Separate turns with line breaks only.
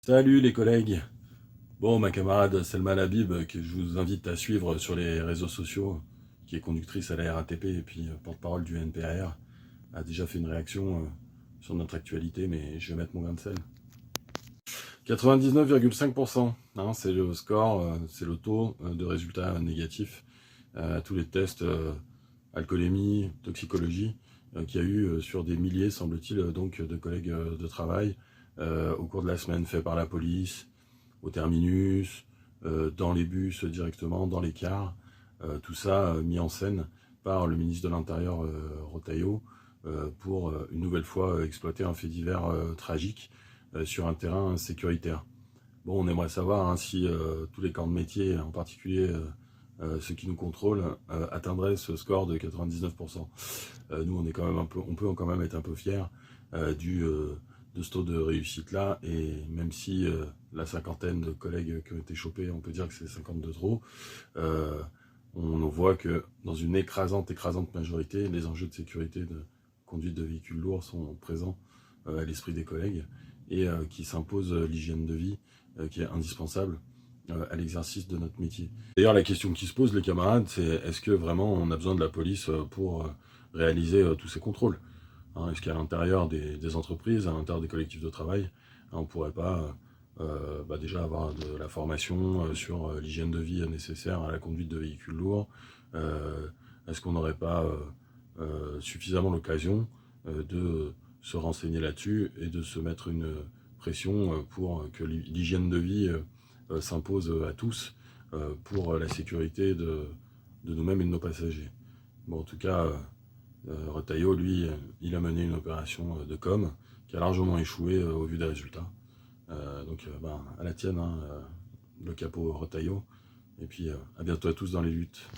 Salut les collègues. Bon, ma camarade Selma Labib, que je vous invite à suivre sur les réseaux sociaux, qui est conductrice à la RATP et puis porte-parole du NPAR, a déjà fait une réaction sur notre actualité, mais je vais mettre mon grain de sel. 99,5%, hein, c'est le score, c'est le taux de résultats négatifs à tous les tests alcoolémie, toxicologie, qu'il y a eu sur des milliers, semble-t-il, donc de collègues de travail au cours de la semaine, fait par la police, au terminus, dans les bus directement, dans les cars, tout ça mis en scène par le ministre de l'Intérieur Retailleau pour une nouvelle fois exploiter un fait divers tragique sur un terrain sécuritaire. Bon, on aimerait savoir hein, si tous les corps de métier, en particulier ceux qui nous contrôlent, atteindraient ce score de 99%. Nous, on est quand même on peut quand même être un peu fiers de ce taux de réussite-là, et même si la cinquantaine de collègues qui ont été chopés, on peut dire que c'est 50 de trop, on voit que dans une écrasante majorité, les enjeux de sécurité de conduite de véhicules lourds sont présents à l'esprit des collègues, et qui s'impose l'hygiène de vie qui est indispensable à l'exercice de notre métier. D'ailleurs, la question qui se pose, les camarades, c'est est-ce que vraiment on a besoin de la police pour réaliser tous ces contrôles, hein? Est-ce qu'à l'intérieur des entreprises, à l'intérieur des collectifs de travail, hein, on ne pourrait pas déjà avoir de la formation sur l'hygiène de vie nécessaire à la conduite de véhicules lourds? Est-ce qu'on n'aurait pas suffisamment l'occasion de se renseigner là-dessus et de se mettre une pression pour que l'hygiène de vie s'impose à tous pour la sécurité de nous-mêmes et de nos passagers? Bon, en tout cas, Retailleau, lui, il a mené une opération de com qui a largement échoué au vu des résultats. À la tienne, hein, le capot Retailleau. Et puis, à bientôt à tous dans les luttes.